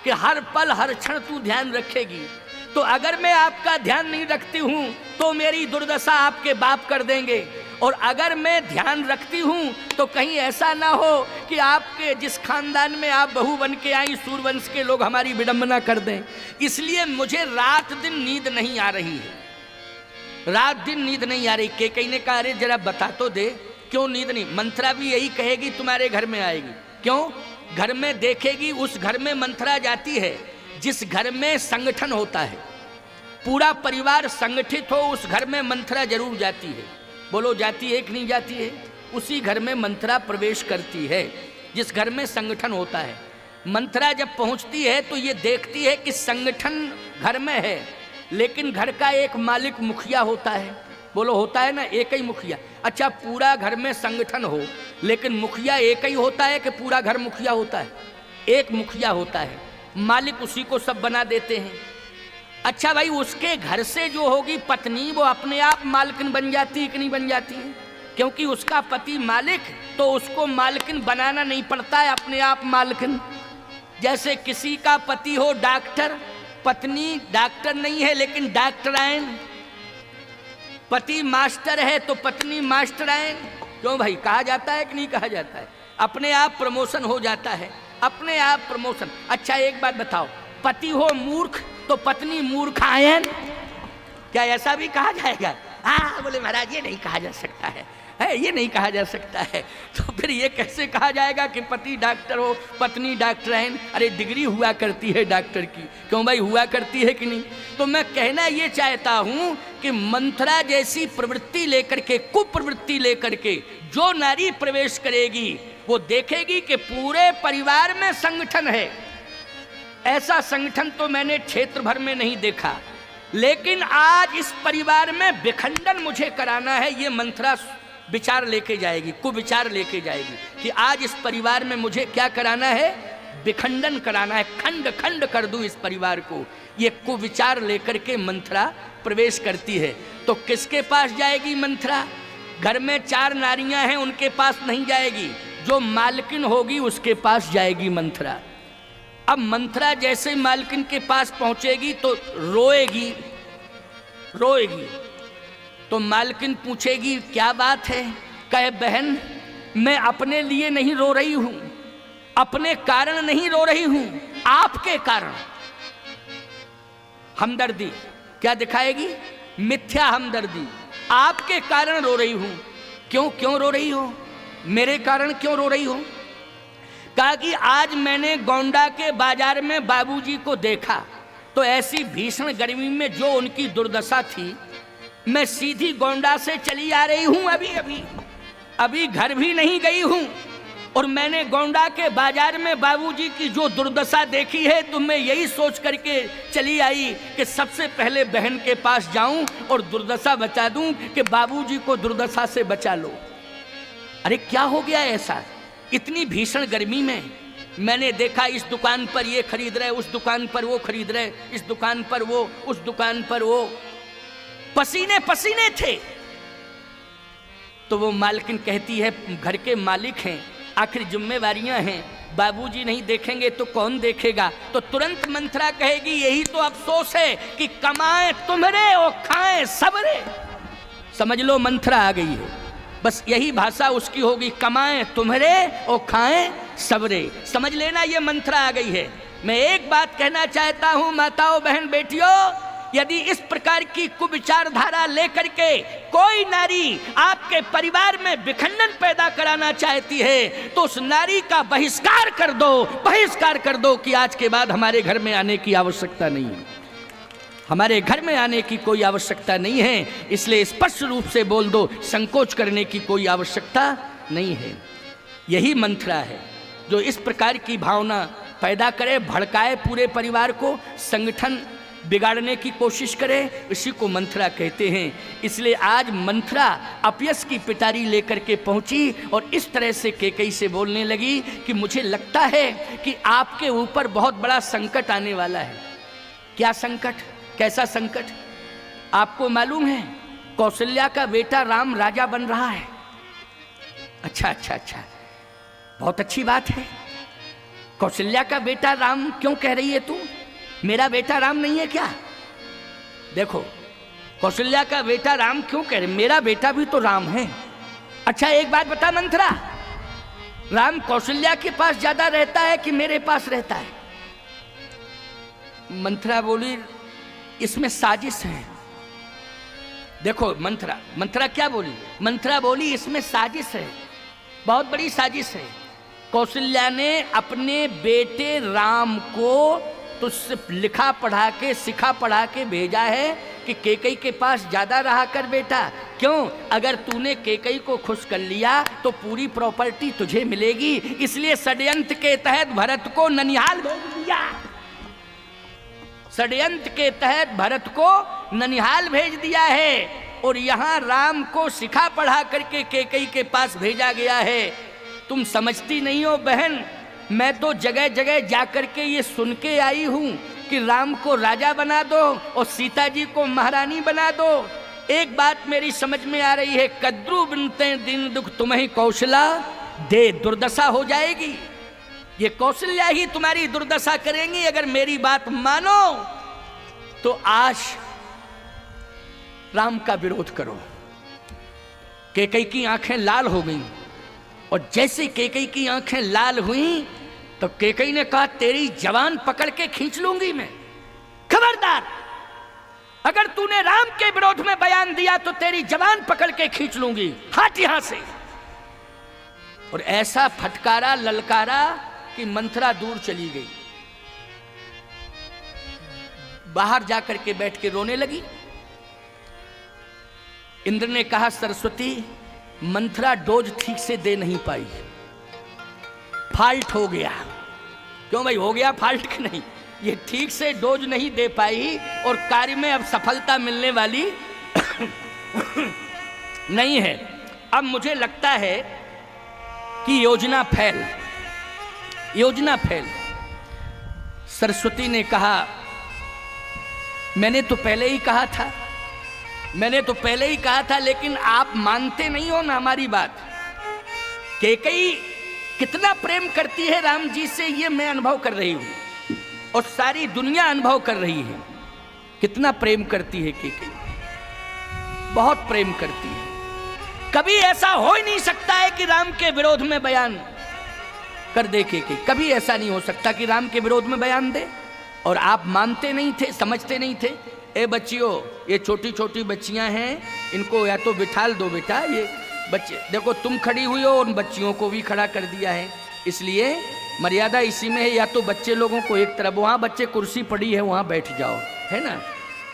कि हर पल हर क्षण तू ध्यान रखेगी। तो अगर मैं आपका ध्यान नहीं रखती हूं तो मेरी दुर्दशा आपके बाप कर देंगे, और अगर मैं ध्यान रखती हूं तो कहीं ऐसा ना हो कि आपके जिस खानदान में आप बहू बन के आई, सूर्यवंश के लोग हमारी विडंबना कर दें। इसलिए मुझे रात दिन नींद नहीं आ रही है, रात दिन नींद नहीं आ रही। केकई ने कहा, अरे जरा बता तो दे क्यों नींद नहीं। मंथरा भी यही कहेगी तुम्हारे घर में आएगी। क्यों? घर में देखेगी, उस घर में मंथरा जाती है जिस घर में संगठन होता है, पूरा परिवार संगठित हो, उस घर में मंथरा जरूर जाती है। बोलो जाती है कि नहीं जाती है? उसी घर में मंथरा प्रवेश करती है जिस घर में संगठन होता है। मंथरा जब पहुंचती है तो ये देखती है कि संगठन घर में है, लेकिन घर का एक मालिक मुखिया होता है। बोलो होता है ना, एक ही मुखिया। अच्छा, पूरा घर में संगठन हो लेकिन मुखिया एक ही होता है कि पूरा घर मुखिया होता है? एक मुखिया होता है, मालिक उसी को सब बना देते हैं। अच्छा भाई, उसके घर से जो होगी पत्नी, वो अपने आप मालकिन बन जाती है कि नहीं बन जाती है? क्योंकि उसका पति मालिक, तो उसको मालकिन बनाना नहीं पड़ता है, अपने आप मालकिन। जैसे किसी का पति हो डॉक्टर, पत्नी डॉक्टर नहीं है लेकिन डॉक्टराइन। पति मास्टर है तो पत्नी मास्टराइन। क्यों भाई, कहा जाता है कि नहीं कहा जाता है? अपने आप प्रमोशन हो जाता है, अपने आप प्रमोशन। अच्छा एक बात बताओ, पति हो मूर्ख तो पत्नी मूर्खायन, क्या ऐसा भी कहा जाएगा? हाँ बोले महाराज ये नहीं कहा जा सकता है, ये नहीं कहा जा सकता है। तो फिर ये कैसे कहा जाएगा कि पति डॉक्टर हो पत्नी डॉक्टराइन? अरे डिग्री हुआ करती है डॉक्टर की, क्यों भाई हुआ करती है कि नहीं? तो मैं कहना ये चाहता हूं कि मंथरा जैसी प्रवृत्ति लेकर के, कुप्रवृत्ति लेकर के जो नारी प्रवेश करेगी, वो देखेगी कि पूरे परिवार में संगठन है। ऐसा संगठन तो मैंने क्षेत्र भर में नहीं देखा, लेकिन आज इस परिवार में विखंडन मुझे कराना है। ये मंथरा विचार लेके जाएगी, कुविचार लेके जाएगी कि आज इस परिवार में मुझे क्या कराना है? विखंडन कराना है, खंड खंड कर दूं इस परिवार को। ये कुविचार लेकर के मंथरा प्रवेश करती है। तो किसके पास जाएगी मंथरा? घर में 4 नारियां हैं, उनके पास नहीं जाएगी, जो मालकिन होगी उसके पास जाएगी मंथरा। अब मंथरा जैसे मालकिन के पास पहुंचेगी तो रोएगी, रोएगी। तो मालकिन पूछेगी क्या बात है? कहे बहन मैं अपने लिए नहीं रो रही हूं, अपने कारण नहीं रो रही हूं, आपके कारण। हमदर्दी क्या दिखाएगी? मिथ्या हमदर्दी। आपके कारण रो रही हूं। क्यों क्यों रो रही हो? मेरे कारण क्यों रो रही हो? कहा कि आज मैंने गोंडा के बाजार में बाबूजी को देखा, तो ऐसी भीषण गर्मी में जो उनकी दुर्दशा थी, मैं सीधी गोंडा से चली आ रही हूं, अभी घर भी नहीं गई हूं, और मैंने गोंडा के बाजार में बाबूजी की जो दुर्दशा देखी है, तो मैं यही सोच करके चली आई कि सबसे पहले बहन के पास जाऊं और दुर्दशा बचा दूं कि बाबूजी को दुर्दशा से बचा लो। अरे क्या हो गया ऐसा? इतनी भीषण गर्मी में मैंने देखा इस दुकान पर ये खरीद रहे, उस दुकान पर वो खरीद रहे, इस दुकान पर वो, उस दुकान पर वो, पसीने पसीने थे। तो वो मालकिन कहती है घर के मालिक हैं, आखिर जिम्मेवारियां हैं, बाबूजी नहीं देखेंगे तो कौन देखेगा? तो तुरंत मंथरा कहेगी यही तो अफसोस है कि कमाए तुम्हारे और खाएं सबरे। समझ लो मंथरा आ गई है, बस यही भाषा उसकी होगी, कमाएं तुम्हारे और खाएं सबरे। समझ लेना ये मंथरा आ गई है। मैं एक बात कहना चाहता हूं माताओं बहन बेटियों, यदि इस प्रकार की कुविचारधारा लेकर के कोई नारी आपके परिवार में विखंडन पैदा कराना चाहती है, तो उस नारी का बहिष्कार कर दो, बहिष्कार कर दो कि आज के बाद हमारे घर में आने की आवश्यकता नहीं है, हमारे घर में आने की कोई आवश्यकता नहीं है। इसलिए स्पष्ट रूप से बोल दो, संकोच करने की कोई आवश्यकता नहीं है। यही मंथरा है जो इस प्रकार की भावना पैदा करे, भड़काए पूरे परिवार को, संगठन बिगाड़ने की कोशिश करे, इसी को मंथरा कहते हैं। इसलिए आज मंथरा अपयश की पिटारी लेकर के पहुंची और इस तरह से केकई से बोलने लगी कि मुझे लगता है कि आपके ऊपर बहुत बड़ा संकट आने वाला है। क्या संकट? कैसा संकट? आपको मालूम है कौशल्या का बेटा राम राजा बन रहा है। अच्छा अच्छा अच्छा, बहुत अच्छी बात है। कौशल्या का बेटा राम क्यों कह रही है तू? मेरा बेटा राम नहीं है क्या? देखो, कौशल्या का बेटा राम क्यों कह रहे? मेरा बेटा भी तो राम है। अच्छा एक बात बता मंथरा, राम कौशल्या के पास ज्यादा रहता है कि मेरे पास रहता है? मंथरा बोली इसमें साजिश है। देखो मंथरा क्या बोली? मंथरा बोली इसमें साजिश है, बहुत बड़ी साजिश है। कौशल्या ने अपने बेटे राम को तुझसे लिखा पढ़ा के सिखा पढ़ा के भेजा है कि केकई के पास ज्यादा रहा कर बेटा। क्यों? अगर तूने केकई को खुश कर लिया तो पूरी प्रॉपर्टी तुझे मिलेगी, इसलिए षड्यंत्र के तहत भरत को ननिहाल भेज दिया। षड्यंत्र के तहत भरत को ननिहाल भेज दिया है और यहां राम को सिखा पढ़ा करके केकई के पास भेजा गया है। तुम समझती नहीं हो बहन, मैं तो जगह जगह जाकर के ये सुन के आई हूं कि राम को राजा बना दो और सीता जी को महारानी बना दो। एक बात मेरी समझ में आ रही है, कद्रू बिनते दिन दुख तुम्हें कौशला दे दुर्दशा हो जाएगी। ये कौशल्या ही तुम्हारी दुर्दशा करेंगी अगर मेरी बात मानो तो आज राम का विरोध करो। केकई की आंखें लाल हो गईं और जैसे केकई की आंखें लाल हुई तो केकई ने कहा तेरी जवान पकड़ के खींच लूंगी मैं। खबरदार, अगर तूने राम के विरोध में बयान दिया तो तेरी जवान पकड़ के खींच लूंगी, हट यहां से। और ऐसा फटकारा ललकारा कि मंथरा दूर चली गई, बाहर जाकर के बैठ के रोने लगी। इंद्र ने कहा सरस्वती मंथरा डोज ठीक से दे नहीं पाई, फाल्ट हो गया। क्यों भाई, हो गया फाल्ट कि नहीं? ये ठीक से डोज नहीं दे पाई और कार्य में अब सफलता मिलने वाली नहीं है। अब मुझे लगता है कि योजना फेल। सरस्वती ने कहा मैंने तो पहले ही कहा था, लेकिन आप मानते नहीं हो ना हमारी बात। केकई कितना प्रेम करती है राम जी से ये मैं अनुभव कर रही हूं और सारी दुनिया अनुभव कर रही है। कितना प्रेम करती है केकई, बहुत प्रेम करती है। कभी ऐसा हो ही नहीं सकता है कि राम के विरोध में बयान कर दे केकई, कभी ऐसा नहीं हो सकता कि राम के विरोध में बयान दे। और आप मानते नहीं थे, समझते नहीं थे। ए बच्चियों, ये छोटी छोटी बच्चियां हैं, इनको या तो बिठाल दो बेटा। ये बच्चे देखो, तुम खड़ी हुई हो, उन बच्चियों को भी खड़ा कर दिया है, इसलिए मर्यादा इसी में है। या तो बच्चे लोगों को एक तरफ, वहाँ बच्चे कुर्सी पड़ी है वहाँ बैठ जाओ, है ना।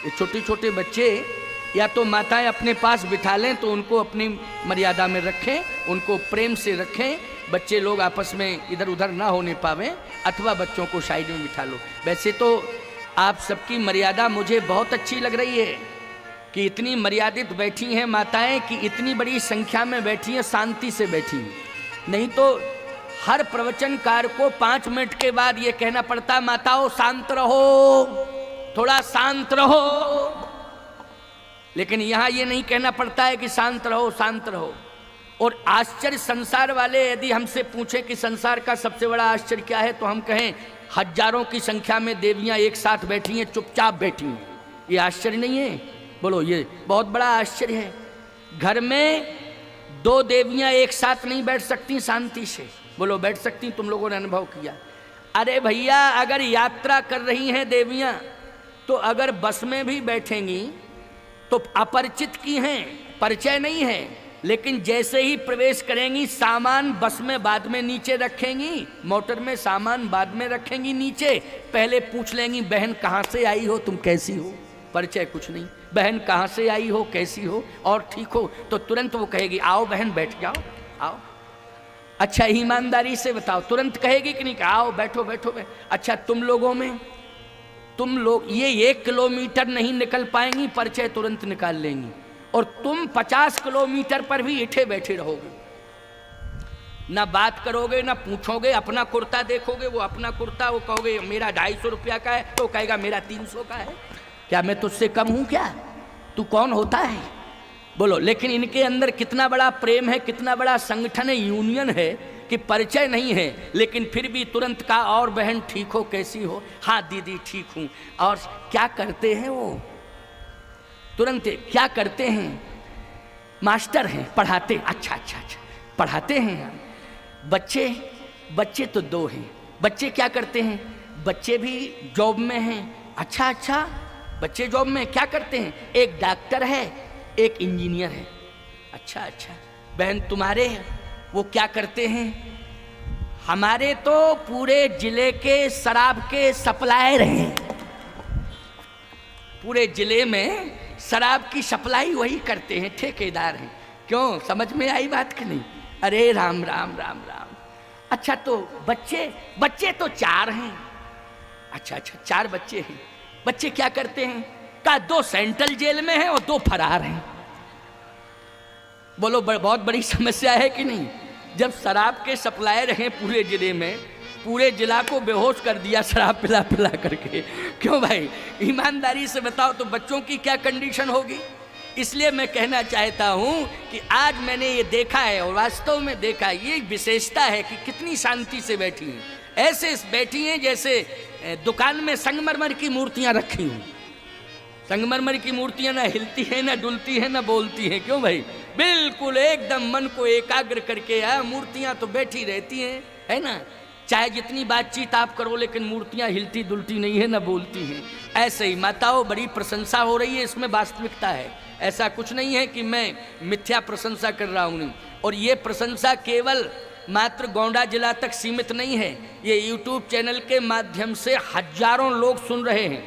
ये छोटे छोटे बच्चे या तो माताएं अपने पास बिठा लें तो उनको अपनी मर्यादा में रखें, उनको प्रेम से रखें, बच्चे लोग आपस में इधर उधर ना होने पावें, अथवा बच्चों को साइड में बिठा लो। वैसे तो आप सबकी मर्यादा मुझे बहुत अच्छी लग रही है कि इतनी मर्यादित बैठी हैं माताएं, कि इतनी बड़ी संख्या में बैठी हैं, शांति से बैठी हैं। नहीं तो हर प्रवचनकार को 5 मिनट के बाद ये कहना पड़ता माताओं शांत रहो, थोड़ा शांत रहो। लेकिन यहाँ ये नहीं कहना पड़ता है कि शांत रहो, शांत रहो। और आश्चर्य संसार वाले यदि हमसे पूछें कि संसार का सबसे बड़ा आश्चर्य क्या है, तो हम कहें हजारों की संख्या में देवियां एक साथ बैठी हैं, चुपचाप बैठी हैं। ये आश्चर्य नहीं है? बोलो, ये बहुत बड़ा आश्चर्य है। घर में 2 देवियां एक साथ नहीं बैठ सकती शांति से। बोलो, बैठ सकती? तुम लोगों ने अनुभव किया? अरे भैया, अगर यात्रा कर रही हैं देवियां तो अगर बस में भी बैठेंगी तो अपरिचित की हैं, परिचय नहीं है, लेकिन जैसे ही प्रवेश करेंगी सामान बस में बाद में नीचे रखेंगी, मोटर में सामान बाद में रखेंगी नीचे। पहले पूछ लेंगी बहन कहाँ से आई हो, तुम कैसी हो? परिचय कुछ नहीं। बहन कहाँ से आई हो, कैसी हो और ठीक हो? तो तुरंत वो कहेगी आओ बहन बैठ जाओ, आओ। अच्छा ईमानदारी से बताओ, तुरंत कहेगी कि नहीं? आओ बैठो बैठो। अच्छा तुम लोगों में, तुम लोग ये 1 किलोमीटर नहीं निकल पाएंगी, परिचय तुरंत निकाल लेंगी। और तुम 50 किलोमीटर पर भी इठे बैठे रहोगे, ना बात करोगे ना पूछोगे। अपना कुर्ता देखोगे, वो अपना कुर्ता, वो कहोगे मेरा 250 रुपया का है, तो कहेगा मेरा 300 का है। क्या मैं तुझसे कम हूं क्या? तू कौन होता है? बोलो। लेकिन इनके अंदर कितना बड़ा प्रेम है, कितना बड़ा संगठन है, यूनियन है कि परिचय नहीं है, लेकिन फिर भी तुरंत का और बहन ठीक हो, कैसी हो? हाँ दीदी ठीक हूं। और क्या करते हैं वो? तुरंत क्या करते हैं? मास्टर हैं, पढ़ाते। अच्छा अच्छा अच्छा, पढ़ाते हैं। बच्चे तो 2 हैं। बच्चे क्या करते हैं? बच्चे भी जॉब में हैं। अच्छा अच्छा, बच्चे जॉब में क्या करते हैं? एक डॉक्टर है, एक इंजीनियर है। अच्छा अच्छा, बहन तुम्हारे वो क्या करते हैं? हमारे तो पूरे जिले के शराब के सप्लायर हैं। पूरे जिले में शराब की सप्लाई वही करते हैं, ठेकेदार हैं। क्यों, समझ में आई बात कि नहीं? अरे राम राम राम राम। अच्छा तो बच्चे तो 4 हैं। अच्छा अच्छा, 4 बच्चे हैं। बच्चे क्या करते हैं? का 2 सेंट्रल जेल में हैं और 2 फरार हैं। बोलो, बहुत बड़ी समस्या है कि नहीं? जब शराब के सप्लायर हैं पूरे जिले में, पूरे जिला को बेहोश कर दिया शराब पिला पिला करके। क्यों भाई, ईमानदारी से बताओ तो बच्चों की क्या कंडीशन होगी? इसलिए मैं कहना चाहता हूं कि आज मैंने ये देखा है और वास्तव में देखा है, ये विशेषता है कि कितनी शांति से बैठी हैं। ऐसे बैठी हैं जैसे दुकान में संगमरमर की मूर्तियां रखी हूं। संगमरमर की मूर्तियां ना हिलती हैं, ना डुलती हैं, ना बोलती हैं। क्यों भाई, बिल्कुल एकदम मन को एकाग्र करके मूर्तियां तो बैठी रहती हैं, है ना? चाहे जितनी बातचीत आप करो, लेकिन मूर्तियां हिलती डुलती नहीं है, ना बोलती हैं। ऐसे ही माताओं, बड़ी प्रशंसा हो रही है, इसमें वास्तविकता है। ऐसा कुछ नहीं है कि मैं मिथ्या प्रशंसा कर रहा हूँ। और ये प्रशंसा केवल मात्र गोंडा जिला तक सीमित नहीं है, ये यूट्यूब चैनल के माध्यम से हजारों लोग सुन रहे हैं।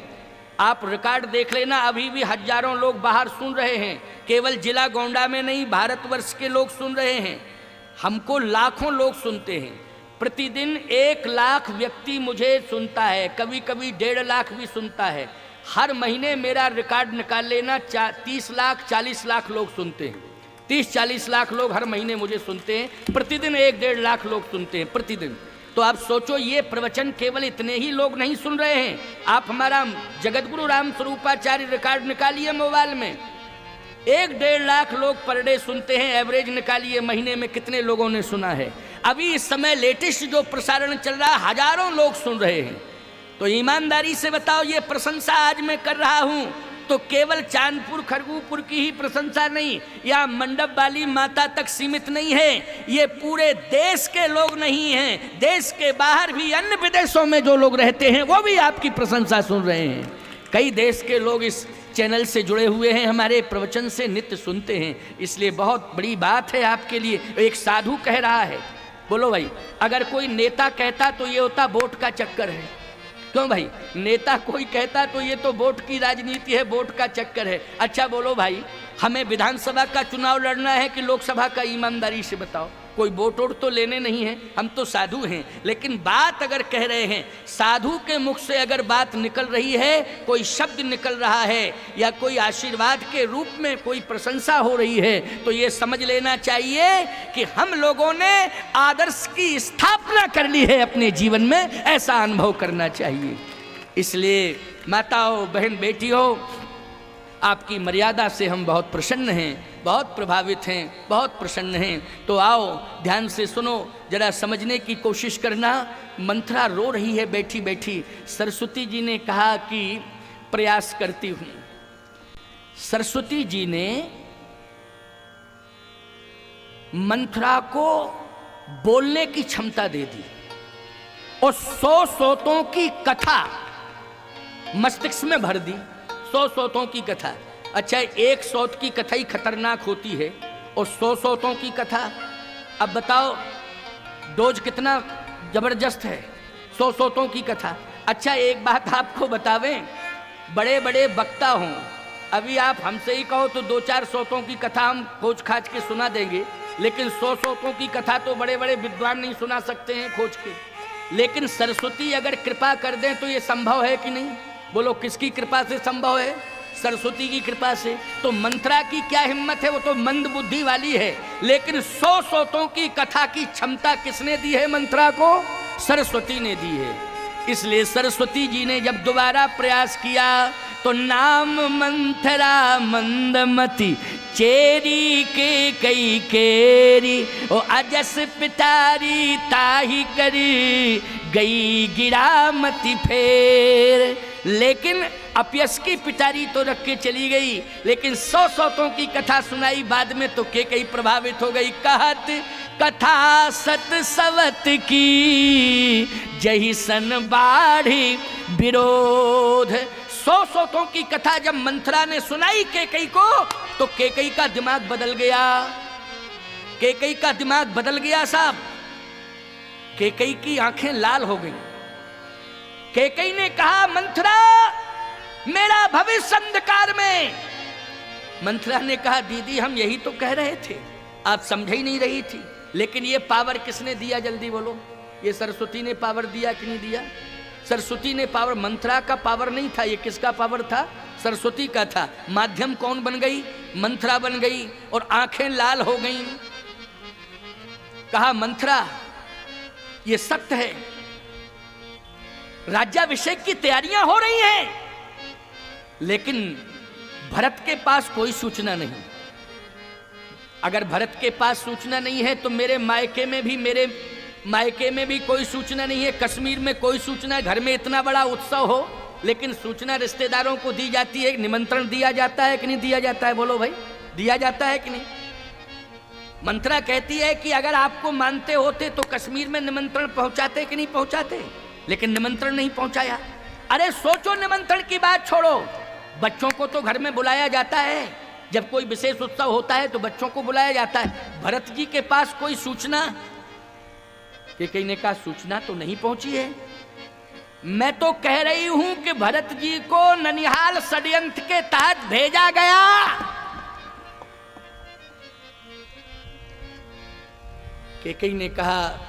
आप रिकॉर्ड देख लेना, अभी भी हजारों लोग बाहर सुन रहे हैं। केवल जिला गोंडा में नहीं, भारतवर्ष के लोग सुन रहे हैं। हमको लाखों लोग सुनते हैं। प्रतिदिन 1 लाख व्यक्ति मुझे सुनता है, कभी कभी 1.5 लाख भी सुनता है। हर महीने मेरा रिकॉर्ड निकाल लेना, 30 लाख 40 लाख लोग सुनते हैं। 30-40 लाख लोग हर महीने मुझे सुनते हैं। प्रतिदिन 1-1.5 लाख लोग सुनते हैं प्रतिदिन। तो आप सोचो, ये प्रवचन केवल इतने ही लोग नहीं सुन रहे हैं। आप हमारा जगतगुरु राम स्वरूपाचार्य रिकॉर्ड निकालिए मोबाइल में, 1-1.5 लाख लोग पर डे सुनते हैं। एवरेज निकालिए महीने में कितने लोगों ने सुना है। अभी इस समय लेटेस्ट जो प्रसारण चल रहा है, हजारों लोग सुन रहे हैं। तो ईमानदारी से बताओ, ये प्रशंसा आज मैं कर रहा हूं तो केवल चांदपुर खरगूपुर की ही प्रशंसा नहीं, या मंडप वाली माता तक सीमित नहीं है। ये पूरे देश के लोग नहीं हैं, देश के बाहर भी अन्य विदेशों में जो लोग रहते हैं वो भी आपकी प्रशंसा सुन रहे हैं। कई देश के लोग इस चैनल से जुड़े हुए हैं, हमारे प्रवचन से नित्य सुनते हैं। इसलिए बहुत बड़ी बात है आपके लिए। एक साधु कह रहा है, बोलो भाई, अगर कोई नेता कहता तो ये होता वोट का चक्कर है। क्यों भाई, नेता कोई कहता तो ये तो वोट की राजनीति है, वोट का चक्कर है। अच्छा बोलो भाई, हमें विधानसभा का चुनाव लड़ना है कि लोकसभा का? ईमानदारी से बताओ, कोई वोट वोट तो लेने नहीं है, हम तो साधु हैं। लेकिन बात अगर कह रहे हैं, साधु के मुख से अगर बात निकल रही है, कोई शब्द निकल रहा है या कोई आशीर्वाद के रूप में कोई प्रशंसा हो रही है, तो ये समझ लेना चाहिए कि हम लोगों ने आदर्श की स्थापना कर ली है अपने जीवन में, ऐसा अनुभव करना चाहिए। इसलिए माताओं, बहन, बेटियों, आपकी मर्यादा से हम बहुत प्रसन्न हैं, बहुत प्रभावित हैं, बहुत प्रसन्न हैं। तो आओ ध्यान से सुनो, जरा समझने की कोशिश करना। मंथरा रो रही है बैठी बैठी। सरस्वती जी ने कहा कि प्रयास करती हूँ। सरस्वती जी ने मंथरा को बोलने की क्षमता दे दी और 100 सोतों की कथा मस्तिष्क में भर दी। 100 सोतों की कथा। अच्छा, 1 सोत की कथा ही खतरनाक होती है और 100 सोतों की कथा, अब बताओ डोज कितना जबरदस्त है। 100 सोतों की कथा। अच्छा, एक बात आपको बतावें, बड़े बड़े वक्ता हों, अभी आप हमसे ही कहो तो 2-4 सोतों की कथा हम खोज खाज के सुना देंगे, लेकिन 100 सोतों की कथा तो बड़े बड़े विद्वान नहीं सुना सकते हैं खोज के। लेकिन सरस्वती अगर कृपा कर दें तो ये संभव है कि नहीं? बोलो, किसकी कृपा से संभव है? सरस्वती की कृपा से। तो मंत्रा की क्या हिम्मत है, वो तो मंद बुद्धि वाली है, लेकिन 100 सोतों की कथा की क्षमता किसने दी है मंत्रा को? सरस्वती ने दी है। इसलिए सरस्वती जी ने जब दोबारा प्रयास किया तो नाम मंथरा मंदमती चेरी के कई केरी, ओ अजस पिटारी ताही करी गई गिरामती फेर। लेकिन अपयश की पिटारी तो रख के चली गई, लेकिन 100 सौतों की कथा सुनाई बाद में तो के कई प्रभावित हो गई। कहत कथा सत सवत की जही सन बाढ़ी विरोध। 100 सौतों की कथा जब मंथरा ने सुनाई केकई को, तो केकई का दिमाग बदल गया। केकई का दिमाग बदल गया साहब। केकई की आंखें लाल हो गई। केकई ने कहा मंथरा मेरा भविष्य अंधकार में। मंथरा ने कहा दीदी हम यही तो कह रहे थे, आप समझ ही नहीं रही थी। लेकिन ये पावर किसने दिया जल्दी बोलो? ये सरस्वती ने पावर दिया कि नहीं दिया? सरस्वती ने पावर। मंथरा का पावर नहीं था, ये किसका पावर था? सरस्वती का था। माध्यम कौन बन गई? मंथरा बन गई और आंखें लाल हो गईं। कहा मंथरा ये सत्य है, राज्याभिषेक की तैयारियां हो रही हैं, लेकिन भरत के पास कोई सूचना नहीं। अगर भरत के पास सूचना नहीं है तो मेरे मायके में भी कोई सूचना नहीं है, कश्मीर में कोई सूचना है। घर में इतना बड़ा उत्सव हो लेकिन सूचना रिश्तेदारों को दी जाती है, निमंत्रण दिया जाता है कि नहीं दिया जाता है? बोलो भाई, दिया जाता है कि नहीं? मंथरा कहती है कि अगर आपको मानते होते तो कश्मीर में निमंत्रण पहुंचाते कि नहीं पहुंचाते, लेकिन निमंत्रण नहीं पहुंचाया। अरे सोचो, निमंत्रण की बात छोड़ो, बच्चों को तो घर में बुलाया जाता है, जब कोई विशेष उत्सव होता है तो बच्चों को बुलाया जाता है। भरत जी के पास कोई सूचना? केकई ने कहा सूचना तो नहीं पहुंची है। मैं तो कह रही हूं कि भरत जी को ननिहाल षड्यंत्र के तहत भेजा गया। केकई ने कहा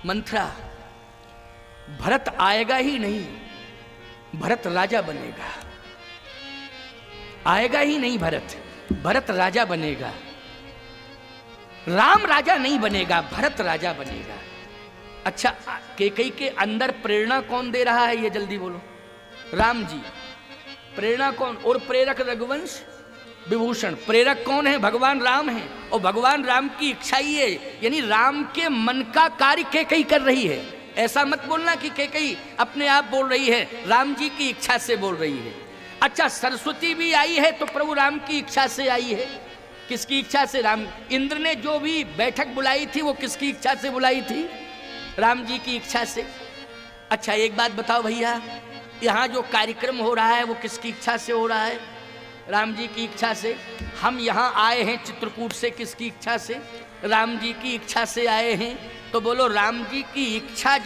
मंथरा भरत आएगा ही नहीं, भरत राजा बनेगा। आएगा ही नहीं भरत, भरत राजा बनेगा। राम राजा नहीं बनेगा, भरत राजा बनेगा। अच्छा, केकई के अंदर प्रेरणा कौन दे रहा है ये जल्दी बोलो? राम जी। प्रेरणा कौन? और प्रेरक रघुवंश विभूषण। प्रेरक कौन है? भगवान राम है। और भगवान राम की इच्छा ही है, यानी राम के मन का कार्य केकई कर रही है। ऐसा मत बोलना कि केकई अपने आप बोल रही है, राम जी की इच्छा से बोल रही है। अच्छा, सरस्वती भी आई है तो प्रभु राम की इच्छा से आई है। किसकी इच्छा से? राम। इंद्र ने जो भी बैठक बुलाई थी वो किसकी इच्छा से बुलाई थी? राम जी की इच्छा से। अच्छा एक बात बताओ भैया, यहाँ जो कार्यक्रम हो रहा है वो किसकी इच्छा से हो रहा है? राम जी की इच्छा से। हम यहाँ आए हैं चित्रकूट से, किसकी इच्छा से? राम जी की इच्छा से आए हैं। तो बोलो, राम जी की इच्छा